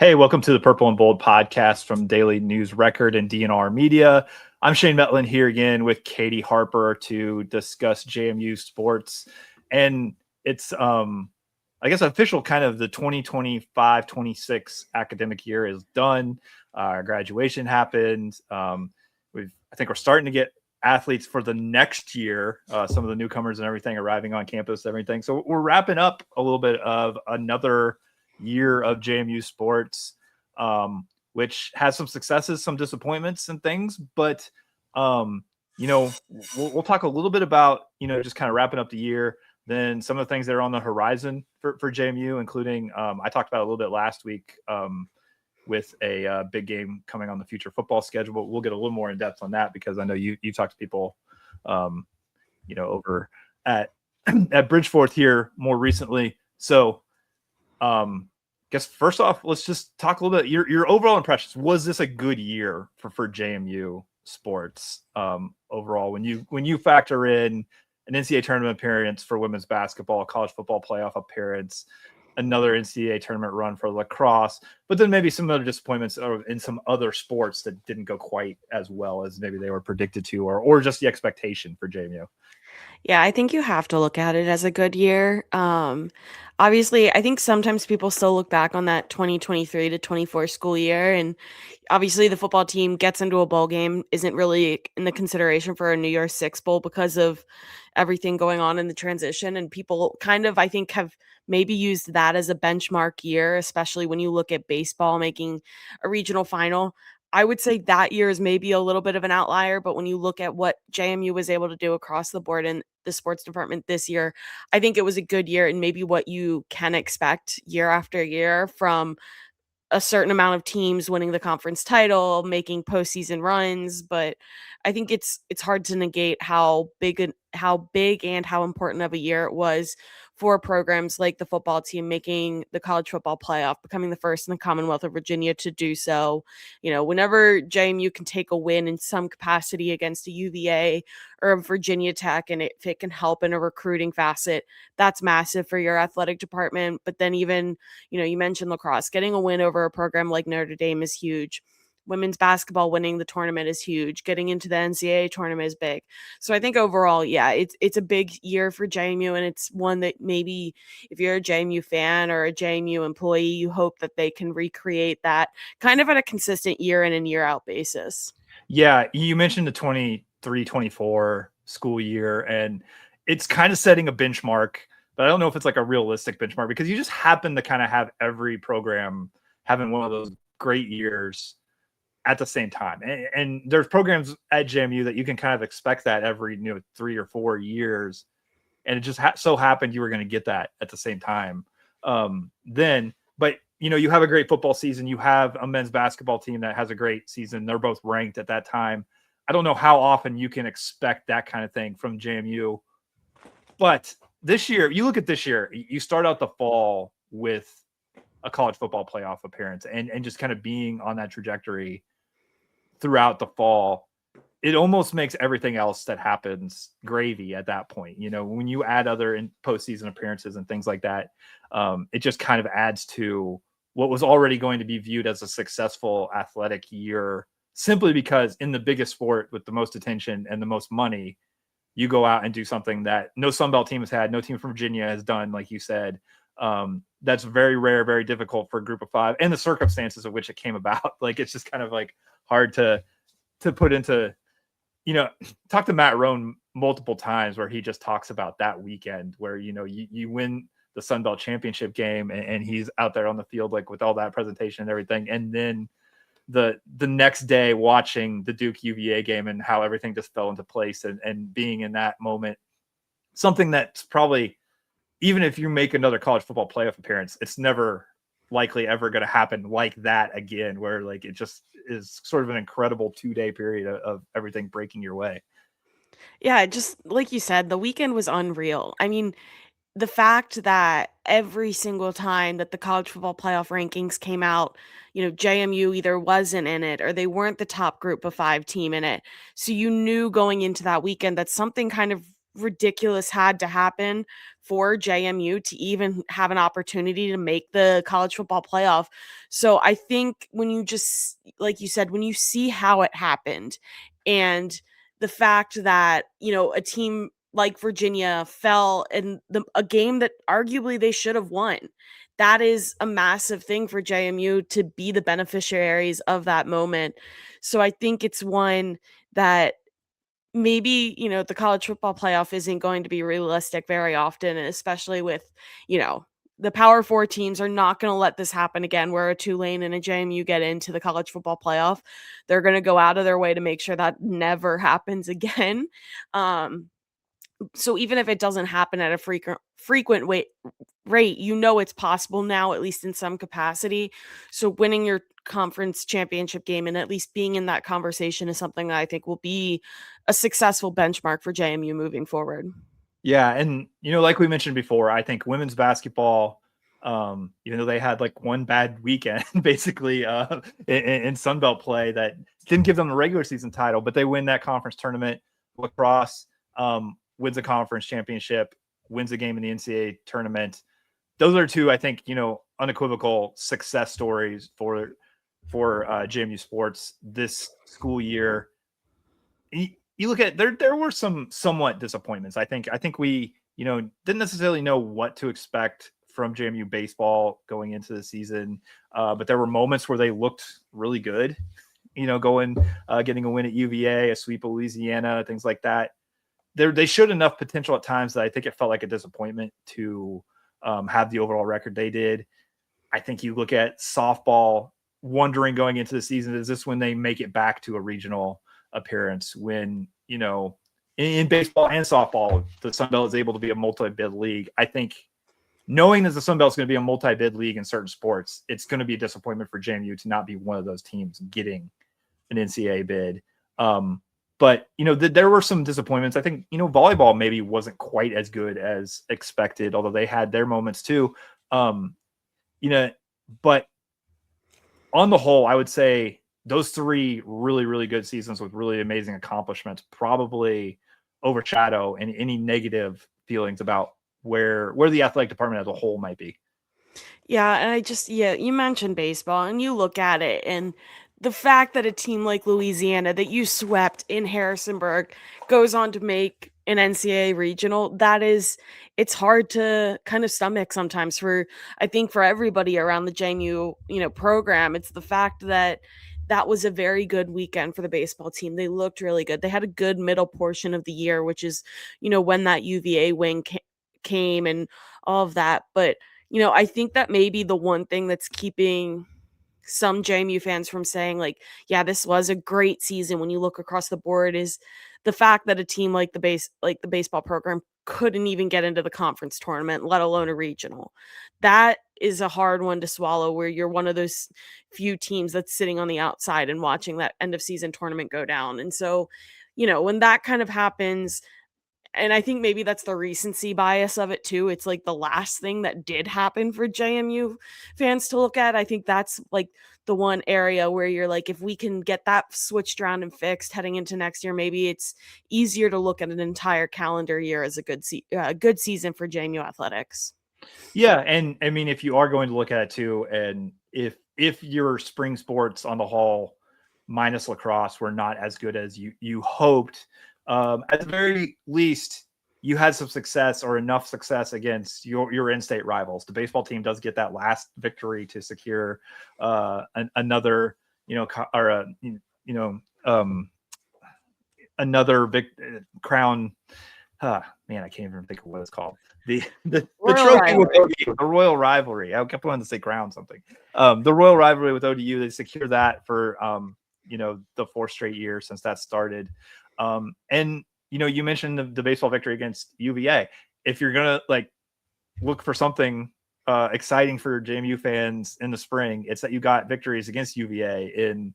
Hey, welcome to the Purple and Bold podcast from Daily News Record and DNR Media. I'm Shane Metlin here again with Catie Harper to discuss JMU sports. And it's, I guess, official kind of the 2025-26 academic year is done. Graduation happened. I think we're starting to get athletes for the next year, some of the newcomers and everything arriving on campus, everything. So we're wrapping up a little bit of another year of JMU sports, which has some successes, some disappointments and things. But, we'll talk a little bit about, just kind of wrapping up the year, then some of the things that are on the horizon for JMU, including I talked about a little bit last week with a big game coming on the future football schedule. But we'll get a little more in depth on that because I know you talked to people, over at Bridgeforth here more recently. So, guess first off, let's just talk a little bit your overall impressions. Was this a good year for JMU sports overall? When you factor in an NCAA tournament appearance for women's basketball, a college football playoff appearance, another NCAA tournament run for lacrosse, but then maybe some other disappointments in some other sports that didn't go quite as well as maybe they were predicted to, or just the expectation for JMU. Yeah, I think you have to look at it as a good year. Obviously, I think sometimes people still look back on that 2023 to 24 school year, and obviously the football team gets into a bowl game isn't really in the consideration for a New Year's Six bowl because of everything going on in the transition. And people kind of, I think, have maybe used that as a benchmark year, especially when you look at baseball making a regional final. I would say that year is maybe a little bit of an outlier, but when you look at what JMU was able to do across the board in the sports department this year, I think it was a good year and maybe what you can expect year after year from a certain amount of teams winning the conference title, making postseason runs. But I think it's hard to negate how big and how important of a year it was for programs like the football team making the college football playoff, becoming the first in the Commonwealth of Virginia to do so. Whenever JMU can take a win in some capacity against a UVA or a Virginia Tech, and if it can help in a recruiting facet, that's massive for your athletic department. But then even, you mentioned lacrosse, getting a win over a program like Notre Dame is huge. Women's basketball winning the tournament is huge. Getting into the NCAA tournament is big. So I think overall, yeah, it's a big year for JMU, and it's one that maybe if you're a JMU fan or a JMU employee, you hope that they can recreate that kind of at a consistent year in and year out basis. Yeah, you mentioned the 23-24 school year, and it's kind of setting a benchmark, but I don't know if it's like a realistic benchmark because you just happen to kind of have every program having one of those great years at the same time. And there's programs at JMU that you can kind of expect that every 3 or 4 years, and it just so happened you were going to get that at the same time. But you have a great football season. You have a men's basketball team that has a great season. They're both ranked at that time. I don't know how often you can expect that kind of thing from JMU. But this year, you look at this year, you start out the fall with a college football playoff appearance and just kind of being on that trajectory throughout the fall. It almost makes everything else that happens gravy at that point. When you add other postseason appearances and things like that, it just kind of adds to what was already going to be viewed as a successful athletic year, simply because in the biggest sport with the most attention and the most money, you go out and do something that no Sunbelt team has had, no team from Virginia has done, like you said. That's very rare, very difficult for a group of five, and the circumstances of which it came about. Like, it's just kind of like hard to put into, talk to Matt Rohn multiple times where he just talks about that weekend where, you win the Sun Belt championship game and he's out there on the field, like with all that presentation and everything. And then the next day watching the Duke UVA game and how everything just fell into place and being in that moment, something that's probably, even if you make another college football playoff appearance, it's never likely ever going to happen like that again, where like it just is sort of an incredible 2-day period of everything breaking your way. Yeah, just like you said, the weekend was unreal. I mean, the fact that every single time that the college football playoff rankings came out, JMU either wasn't in it or they weren't the top group of 5 team in it. So you knew going into that weekend that something kind of ridiculous had to happen for JMU to even have an opportunity to make the college football playoff. So I think when you just, like you said, when you see how it happened and the fact that, a team like Virginia fell in a game that arguably they should have won, that is a massive thing for JMU to be the beneficiaries of that moment. So I think it's one that maybe, the college football playoff isn't going to be realistic very often, especially with, the Power Four teams are not going to let this happen again, where a Tulane and a JMU get into the college football playoff. They're going to go out of their way to make sure that never happens again. So even if it doesn't happen at a frequent rate, it's possible now, at least in some capacity. So winning your conference championship game and at least being in that conversation is something that I think will be a successful benchmark for JMU moving forward. Yeah, and like we mentioned before, I think women's basketball, even though they had like one bad weekend, basically in Sun Belt play that didn't give them a regular season title, but they win that conference tournament. Lacrosse wins a conference championship, wins a game in the NCAA tournament. Those are two, I think, unequivocal success stories for JMU sports this school year. You look at there were some somewhat disappointments. I think we didn't necessarily know what to expect from JMU baseball going into the season, but there were moments where they looked really good. Getting a win at UVA, a sweep of Louisiana, things like that. They showed enough potential at times that I think it felt like a disappointment to have the overall record they did. I think you look at softball, wondering going into the season, is this when they make it back to a regional appearance? When, in baseball and softball, the Sun Belt is able to be a multi-bid league. I think knowing that the Sun Belt is going to be a multi-bid league in certain sports, it's going to be a disappointment for JMU to not be one of those teams getting an NCAA bid. But, there were some disappointments. I think, volleyball maybe wasn't quite as good as expected, although they had their moments too. But on the whole, I would say those three really, really good seasons with really amazing accomplishments probably overshadow any negative feelings about where the athletic department as a whole might be. Yeah, and you mentioned baseball and you look at it, and the fact that a team like Louisiana that you swept in Harrisonburg goes on to make an NCAA regional, it's hard to kind of stomach sometimes I think for everybody around the JMU, program. It's the fact that that was a very good weekend for the baseball team. They looked really good. They had a good middle portion of the year, which is, when that UVA win came and all of that. But I think that maybe the one thing that's keeping some JMU fans from saying, like, yeah, this was a great season when you look across the board, is the fact that a team like the baseball program couldn't even get into the conference tournament, let alone a regional. That is a hard one to swallow, where you're one of those few teams that's sitting on the outside and watching that end of season tournament go down. And so, when that kind of happens, and I think maybe that's the recency bias of it too. It's like the last thing that did happen for JMU fans to look at. I think that's like the one area where you're like, if we can get that switched around and fixed heading into next year, maybe it's easier to look at an entire calendar year as a good season for JMU athletics. Yeah, and I mean, if you are going to look at it too, and if your spring sports on the whole, minus lacrosse, were not as good as you hoped, at the very least, you had some success or enough success against your in-state rivals. The baseball team does get that last victory to secure another, another crown. Man, I can't even think of what it's called. The trophy with ODU, the Royal Rivalry. I kept wanting to say crown something. The Royal Rivalry with ODU, they secure that for the fourth straight year since that started. And you mentioned the baseball victory against UVA. If you're gonna look for something exciting for JMU fans in the spring, it's that you got victories against UVA in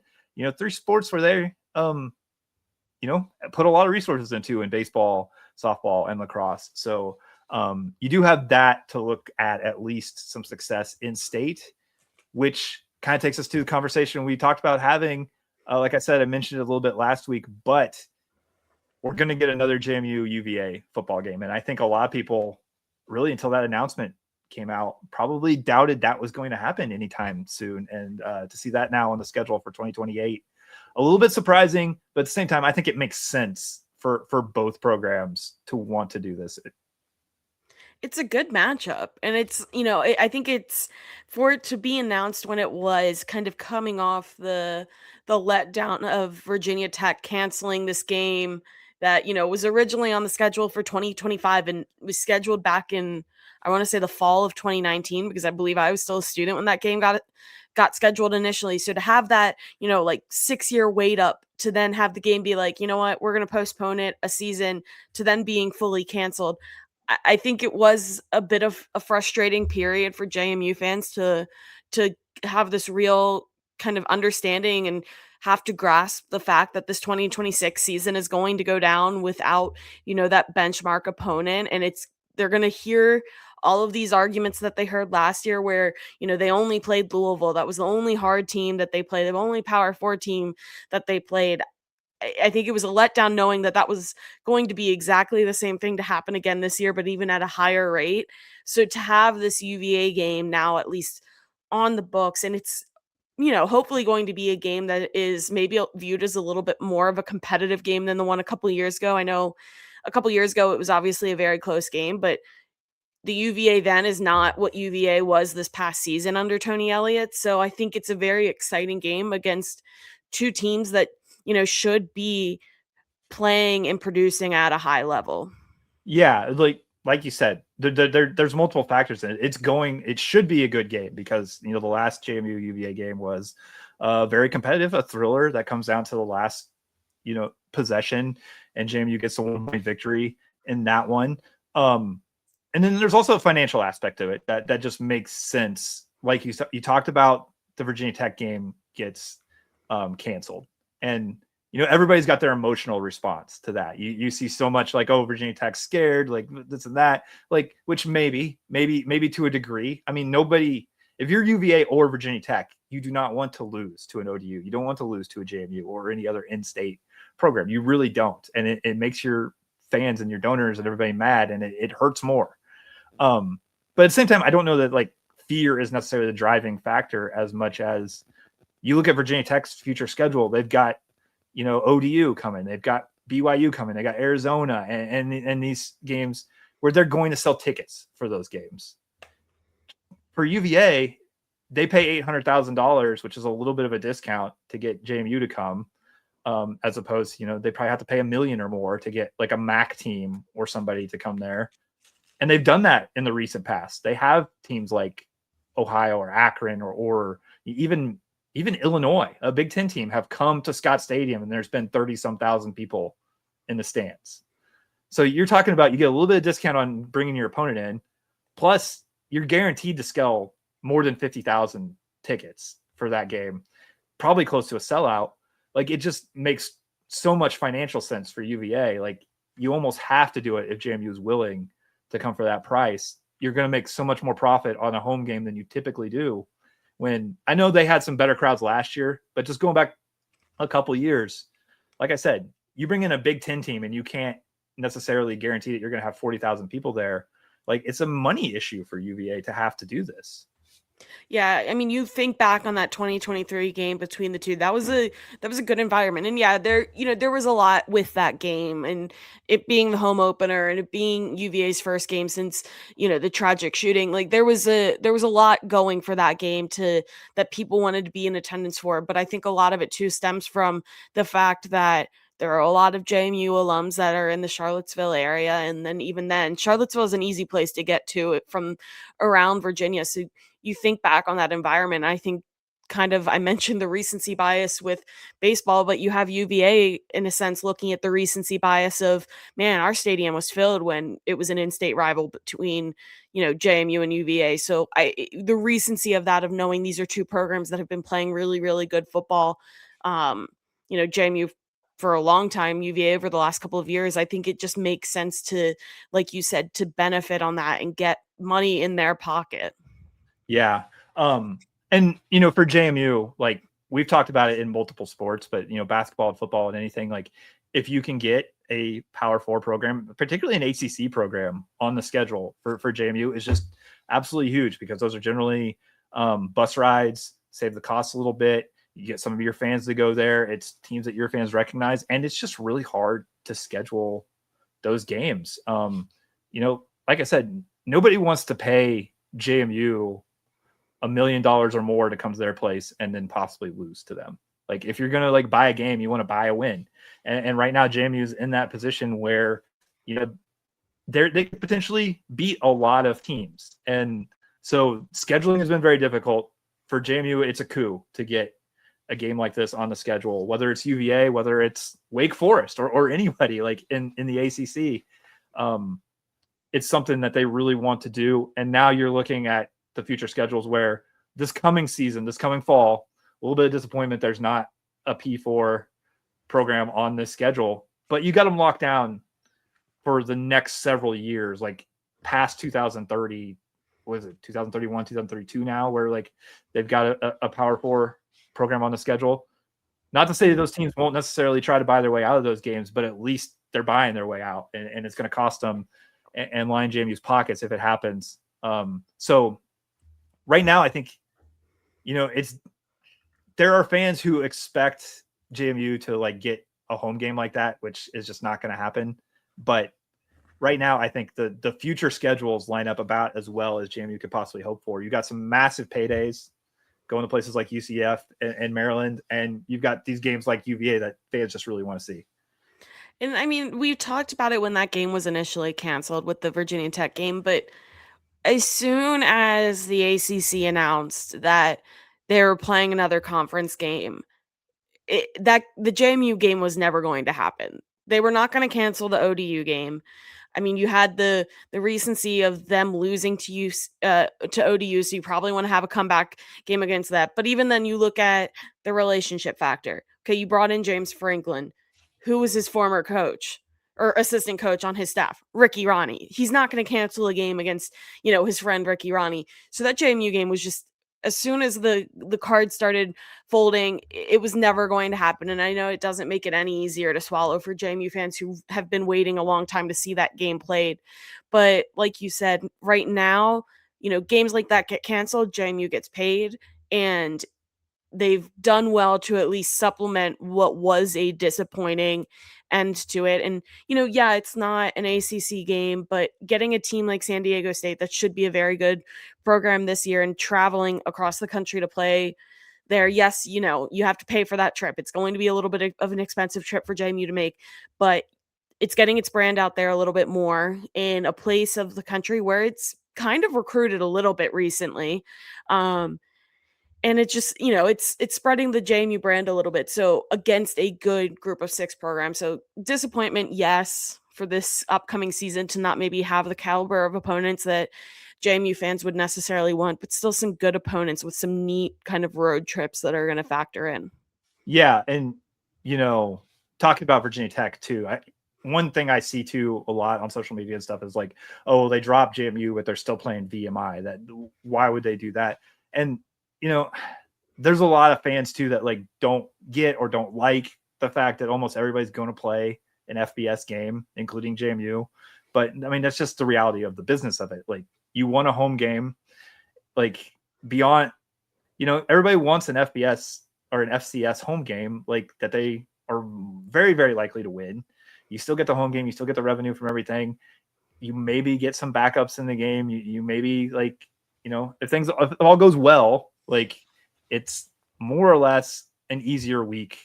three sports where they put a lot of resources into, in baseball, softball, and lacrosse. So you do have that to look at least some success in state, which kind of takes us to the conversation we talked about having. Like I said, I mentioned it a little bit last week, but we're going to get another JMU UVA football game. And I think a lot of people really, until that announcement came out, probably doubted that was going to happen anytime soon. And to see that now on the schedule for 2028, a little bit surprising, but at the same time, I think it makes sense for both programs to want to do this. It's a good matchup, and it's, I think it's for it to be announced when it was kind of coming off the letdown of Virginia Tech canceling this game that, was originally on the schedule for 2025 and was scheduled back in, I want to say, the fall of 2019, because I believe I was still a student when that game got scheduled initially. So to have that, like 6-year wait up to then have the game be like, you know what, we're going to postpone it a season to then being fully canceled. I think it was a bit of a frustrating period for JMU fans to have this real kind of understanding and have to grasp the fact that this 2026 season is going to go down without, that benchmark opponent. And they're going to hear all of these arguments that they heard last year where, they only played Louisville. That was the only hard team that they played, the only Power 4 team that they played. I think it was a letdown knowing that was going to be exactly the same thing to happen again this year, but even at a higher rate. So to have this UVA game now at least on the books, and it's, hopefully going to be a game that is maybe viewed as a little bit more of a competitive game than the one a couple of years ago. I know a couple of years ago it was obviously a very close game, but the UVA then is not what UVA was this past season under Tony Elliott. So I think it's a very exciting game against two teams that, should be playing and producing at a high level. Yeah, like you said, there's multiple factors in it. It should be a good game because the last JMU UVA game was very competitive, a thriller that comes down to the last possession, and JMU gets a 1-point victory in that one. And then there's also a financial aspect to it that just makes sense. Like you talked about, the Virginia Tech game gets canceled, and everybody's got their emotional response to that. You see so much like, oh, Virginia Tech's scared, like this and that, like, which maybe to a degree. I mean, nobody, if you're UVA or Virginia Tech, you do not want to lose to an ODU. You don't want to lose to a JMU or any other in-state program. You really don't. And it makes your fans and your donors and everybody mad, and it hurts more. But at the same time, I don't know that like fear is necessarily the driving factor as much as you look at Virginia Tech's future schedule. They've got, ODU coming, they've got BYU coming, they got Arizona and these games where they're going to sell tickets for those games. For UVA, they pay $800,000, which is a little bit of a discount to get JMU to come. As opposed, they probably have to pay $1 million or more to get like a MAC team or somebody to come there. And they've done that in the recent past. They have teams like Ohio or Akron or even Illinois, a Big Ten team, have come to Scott Stadium, and there's been 30-some thousand people in the stands. So you're talking about, you get a little bit of discount on bringing your opponent in, plus you're guaranteed to sell more than 50,000 tickets for that game, probably close to a sellout. Like, it just makes so much financial sense for UVA. Like, you almost have to do it if JMU is willing to come for that price. You're going to make so much more profit on a home game than you typically do. When I know they had some better crowds last year, but just going back a couple years, like I said, you bring in a Big Ten team and you can't necessarily guarantee that you're going to have 40,000 people there. Like, it's a money issue for UVA to have to do this. Yeah, I mean, you think back on that 2023 game between the two. That was a good environment. And yeah, there was a lot with that game, and it being the home opener and it being UVA's first game since, the tragic shooting. Like, there was a lot going for that game that people wanted to be in attendance for, but I think a lot of it too stems from the fact that there are a lot of JMU alums that are in the Charlottesville area, and then even then, Charlottesville is an easy place to get to it from around Virginia. So you think back on that environment. I think I mentioned the recency bias with baseball, but you have UVA in a sense looking at the recency bias of, man, our stadium was filled when it was an in-state rival between, JMU and UVA. So the recency of that, of knowing these are two programs that have been playing really, really good football, JMU for a long time, UVA over the last couple of years, I think it just makes sense to, like you said, to benefit on that and get money in their pocket. Yeah. And, for JMU, like, we've talked about it in multiple sports, but, basketball and football and anything, like, if you can get a Power Four program, particularly an ACC program, on the schedule for JMU is just absolutely huge, because those are generally bus rides, save the cost a little bit. You get some of your fans to go there. It's teams that your fans recognize, and it's just really hard to schedule those games. Like I said, nobody wants to pay JMU $1 million or more to come to their place and then possibly lose to them. Like, if you're gonna like buy a game, you want to buy a win. And right now JMU is in that position where they could potentially beat a lot of teams. And so scheduling has been very difficult for JMU. It's a coup to get a game like this on the schedule, whether it's UVA, whether it's Wake Forest, or anybody like in the ACC. It's something that they really want to do. And now you're looking at the future schedules where this coming season, this coming fall, a little bit of disappointment there's not a P4 program on this schedule, but you got them locked down for the next several years, like past 2030. What is it, 2031, 2032 now, where like they've got a Power Four program on the schedule. Not to say that those teams won't necessarily try to buy their way out of those games, but at least they're buying their way out, and it's going to cost them and line JMU's pockets if it happens. So right now, I think, there are fans who expect JMU to like get a home game like that, which is just not going to happen. But right now, I think the future schedules line up about as well as JMU could possibly hope for. You got some massive paydays going to places like UCF and Maryland, and you've got these games like UVA that fans just really want to see. And I mean, we talked about it when that game was initially canceled with the Virginia Tech game, but as soon as the ACC announced that they were playing another conference game, that the JMU game was never going to happen. They were not going to cancel the ODU game. I mean, you had the recency of them losing to ODU, so you probably want to have a comeback game against that. But even then, you look at the relationship factor. Okay, you brought in James Franklin, who was his former coach or assistant coach on his staff, Ricky Ronnie. He's not going to cancel a game against his friend Ricky Ronnie. So that JMU game was just, as soon as the cards started folding, it was never going to happen. And I know it doesn't make it any easier to swallow for JMU fans who have been waiting a long time to see that game played. But like you said, right now, games like that get canceled, JMU gets paid, and they've done well to at least supplement what was a disappointing end to it. And, yeah, it's not an ACC game, but getting a team like San Diego State that should be a very good program this year and traveling across the country to play there, yes, you have to pay for that trip. It's going to be a little bit of an expensive trip for JMU to make, but it's getting its brand out there a little bit more in a place of the country where it's kind of recruited a little bit recently. And it just, it's spreading the JMU brand a little bit. So against a good group of 6 programs. So disappointment, yes, for this upcoming season to not maybe have the caliber of opponents that JMU fans would necessarily want, but still some good opponents with some neat kind of road trips that are going to factor in. Yeah. And, talking about Virginia Tech too, one thing I see too a lot on social media and stuff is like, oh, they dropped JMU, but they're still playing VMI. Why would they do that? And, there's a lot of fans too that like don't get or don't like the fact that almost everybody's going to play an FBS game, including JMU. But I mean, that's just the reality of the business of it. Like, you want a home game, like beyond, everybody wants an FBS or an FCS home game, like that they are very, very likely to win. You still get the home game. You still get the revenue from everything. You maybe get some backups in the game. You maybe like, if it all goes well, like it's more or less an easier week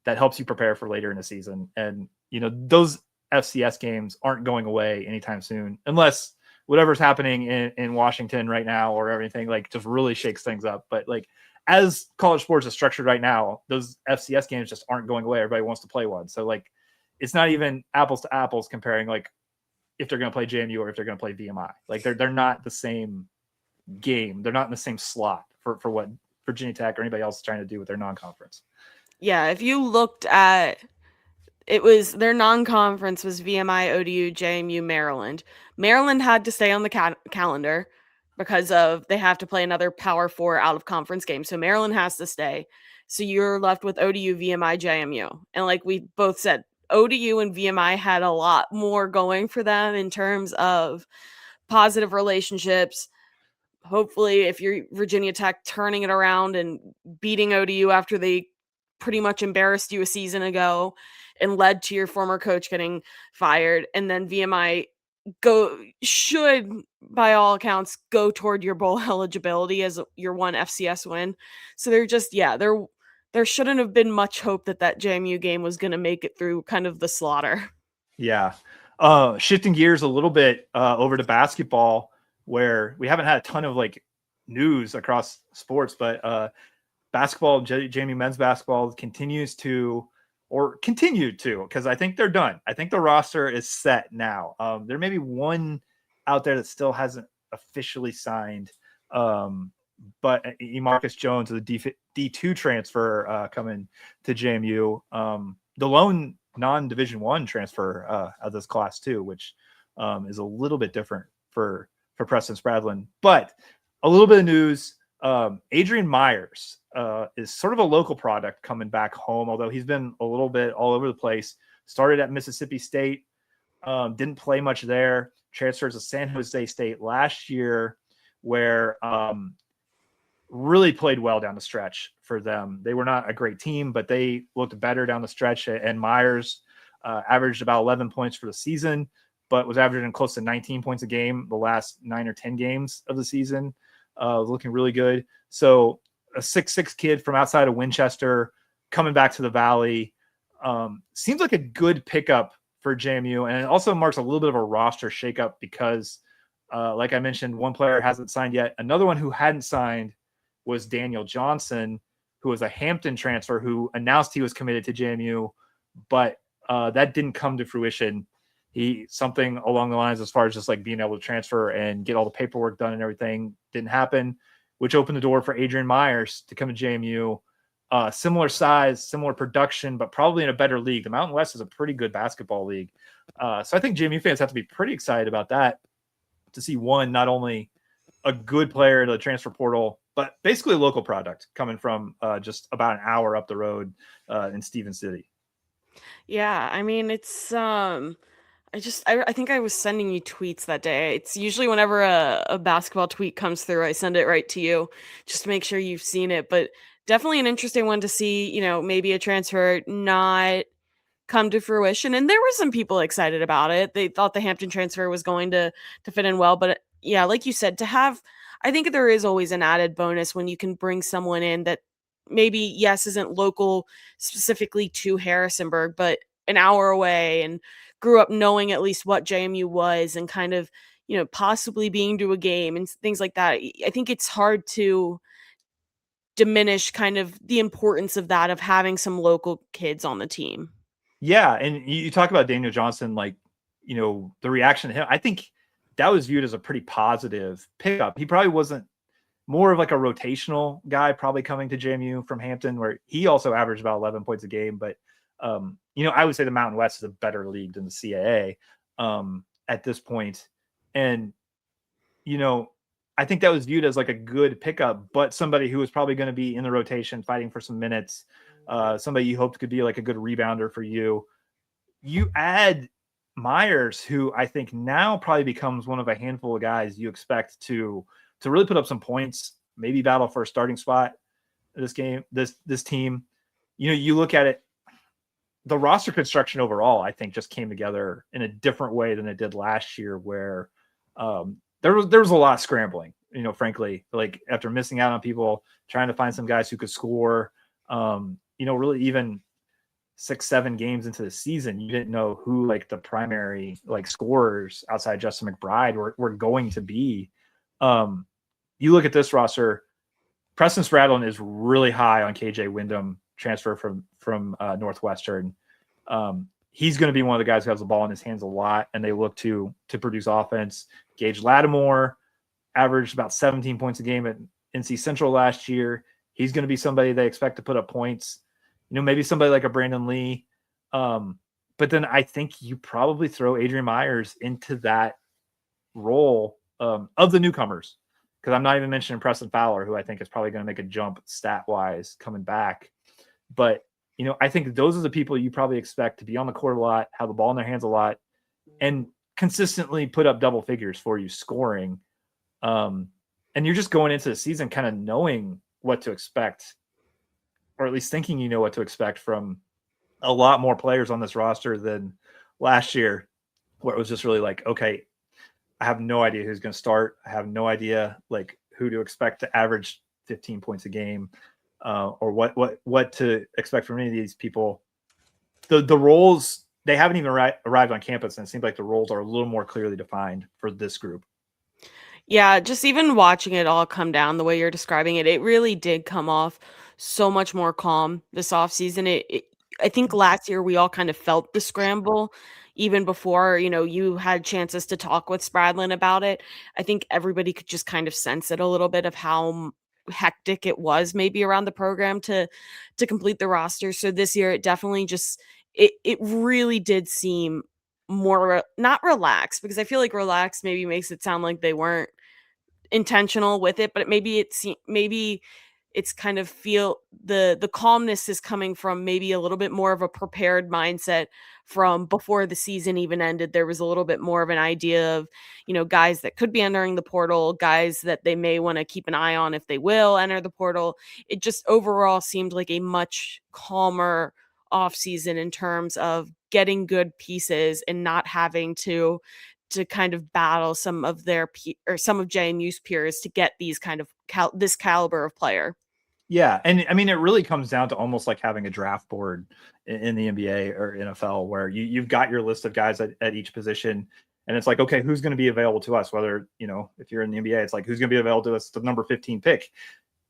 that helps you prepare for later in the season. And, those FCS games aren't going away anytime soon, unless whatever's happening in Washington right now or everything like just really shakes things up. But like, as college sports is structured right now, those FCS games just aren't going away. Everybody wants to play one. So like, it's not even apples to apples comparing like if they're going to play JMU or if they're going to play VMI. Like they're not the same game. They're not in the same slot for what Virginia Tech or anybody else is trying to do with their non-conference. Yeah, if you looked at it, was their non-conference was VMI, ODU, JMU, Maryland. Maryland had to stay on the calendar because of they have to play another Power 4 out of conference game. So Maryland has to stay. So you're left with ODU, VMI, JMU. And like we both said, ODU and VMI had a lot more going for them in terms of positive relationships. Hopefully, if you're Virginia Tech, turning it around and beating ODU after they pretty much embarrassed you a season ago and led to your former coach getting fired, and then VMI should, by all accounts, go toward your bowl eligibility as your one FCS win. So they're just, yeah, there shouldn't have been much hope that that JMU game was going to make it through kind of the slaughter. Yeah. Shifting gears a little bit over to basketball, where we haven't had a ton of like news across sports, but basketball, JMU men's basketball continued to, because I think they're done. I think the roster is set now. There may be one out there that still hasn't officially signed, but Marcus Jones, the D2 transfer coming to JMU, the lone non-Division I transfer of this class too, which is a little bit different for Preston Spradlin. But a little bit of news. Adrian Myers is sort of a local product coming back home, although he's been a little bit all over the place. Started at Mississippi State, didn't play much there, transferred to San Jose State last year, where really played well down the stretch for them. They were not a great team, but they looked better down the stretch, and Myers averaged about 11 points for the season, but was averaging close to 19 points a game the last 9 or 10 games of the season. Looking really good. So a 6'6" kid from outside of Winchester coming back to the Valley seems like a good pickup for JMU. And it also marks a little bit of a roster shakeup because, like I mentioned, one player hasn't signed yet. Another one who hadn't signed was Daniel Johnson, who was a Hampton transfer who announced he was committed to JMU, but that didn't come to fruition. Something along the lines as far as just like being able to transfer and get all the paperwork done and everything didn't happen, which opened the door for Adrian Myers to come to JMU. Similar size, similar production, but probably in a better league. The Mountain West is a pretty good basketball league. So I think JMU fans have to be pretty excited about that, to see one, not only a good player in the transfer portal, but basically a local product coming from just about an hour up the road in Stevens City. Yeah, I mean, it's I think I was sending you tweets that day. It's usually whenever a basketball tweet comes through, I send it right to you just to make sure you've seen it. But definitely an interesting one to see, maybe a transfer not come to fruition. And there were some people excited about it. They thought the Hampton transfer was going to fit in well. But yeah, like you said, I think there is always an added bonus when you can bring someone in that maybe, yes, isn't local specifically to Harrisonburg, but an hour away and grew up knowing at least what JMU was and kind of, possibly being to a game and things like that. I think it's hard to diminish kind of the importance of that, of having some local kids on the team. Yeah, and you talk about Daniel Johnson, like, the reaction to him. I think that was viewed as a pretty positive pickup. He probably wasn't more of like a rotational guy, probably coming to JMU from Hampton, where he also averaged about 11 points a game. But, I would say the Mountain West is a better league than the CAA at this point. And, I think that was viewed as like a good pickup, but somebody who was probably going to be in the rotation fighting for some minutes, somebody you hoped could be like a good rebounder for you. You add Myers, who I think now probably becomes one of a handful of guys you expect to really put up some points, maybe battle for a starting spot this team. You look at it, the roster construction overall, I think, just came together in a different way than it did last year, where there was a lot of scrambling, frankly, like after missing out on people, trying to find some guys who could score, really even 6-7 games into the season, you didn't know who like the primary like scorers outside Justin McBride were going to be. You look at this roster, Preston Spradlin is really high on KJ Wyndham, transfer from Northwestern. He's going to be one of the guys who has the ball in his hands a lot, and they look to produce offense. Gage Lattimore averaged about 17 points a game at NC Central last year. He's going to be somebody they expect to put up points. Maybe somebody like a Brandon Lee. But then I think you probably throw Adrian Myers into that role of the newcomers, because I'm not even mentioning Preston Fowler, who I think is probably going to make a jump stat-wise coming back. But I think those are the people you probably expect to be on the court a lot, have the ball in their hands a lot, and consistently put up double figures for you scoring. And you're just going into the season kind of knowing what to expect, or at least thinking you know what to expect from a lot more players on this roster than last year, where it was just really like, okay, I have no idea who's going to start. I have no idea like who to expect to average 15 points a game, or what to expect from any of these people. The roles, they haven't even arrived on campus, and it seems like the roles are a little more clearly defined for this group. Yeah, just even watching it all come down the way you're describing it, it really did come off so much more calm this offseason. I think last year we all kind of felt the scramble even before, you had chances to talk with Spradlin about it. I think everybody could just kind of sense it a little bit of how hectic it was maybe around the program to complete the roster. So this year it definitely just it really did seem more not relaxed, because I feel like relaxed maybe makes it sound like they weren't intentional with it, but maybe it's kind of feel the calmness is coming from maybe a little bit more of a prepared mindset from before the season even ended. There was a little bit more of an idea of, guys that could be entering the portal, guys that they may want to keep an eye on if they will enter the portal. It just overall seemed like a much calmer off season in terms of getting good pieces and not having to kind of battle some of or some of JMU's peers to get these kind of this caliber of player. Yeah, and I mean, it really comes down to almost like having a draft board in the NBA or NFL, where you've got your list of guys at each position, and it's like, okay, who's going to be available to us? Whether, if you're in the NBA, it's like, who's going to be available to us, the number 15 pick.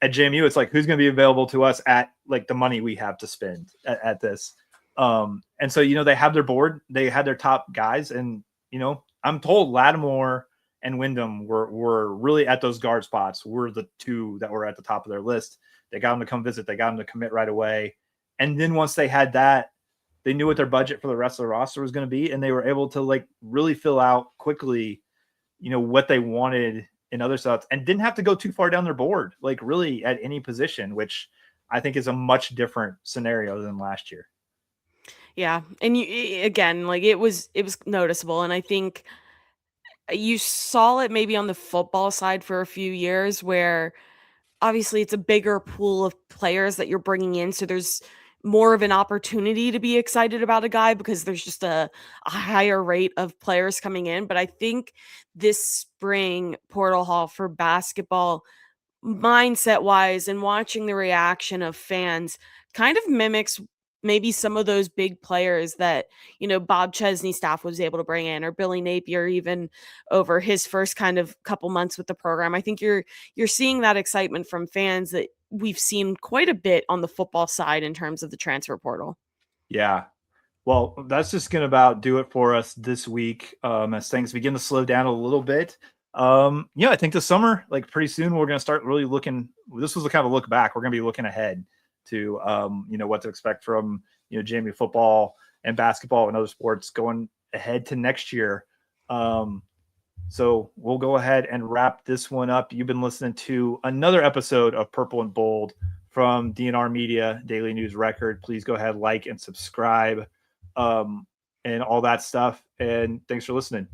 At JMU, it's like, who's going to be available to us at like the money we have to spend at this. And so, they have their board, they had their top guys, and I'm told Lattimore and Wyndham were really at those guard spots, were the two that were at the top of their list. They got them to come visit. They got them to commit right away. And then once they had that, they knew what their budget for the rest of the roster was going to be, and they were able to like really fill out quickly, what they wanted in other spots, and didn't have to go too far down their board, like really at any position, which I think is a much different scenario than last year. Yeah, and again, like it was noticeable, and I think you saw it maybe on the football side for a few years where obviously it's a bigger pool of players that you're bringing in, so there's more of an opportunity to be excited about a guy because there's just a higher rate of players coming in. But I think this spring portal haul for basketball, mindset wise, and watching the reaction of fans, kind of mimics maybe some of those big players that, Bob Chesney staff was able to bring in, or Billy Napier even over his first kind of couple months with the program. I think you're seeing that excitement from fans that we've seen quite a bit on the football side in terms of the transfer portal. Yeah. Well, that's just going to about do it for us this week. As things begin to slow down a little bit. Yeah, I think this summer, like pretty soon, we're going to start really looking. This was a kind of a look back. We're going to be looking ahead to, what to expect from, JMU football and basketball and other sports going ahead to next year. So we'll go ahead and wrap this one up. You've been listening to another episode of Purple and Bold from DNR Media Daily News Record. Please go ahead, like and subscribe, and all that stuff. And thanks for listening.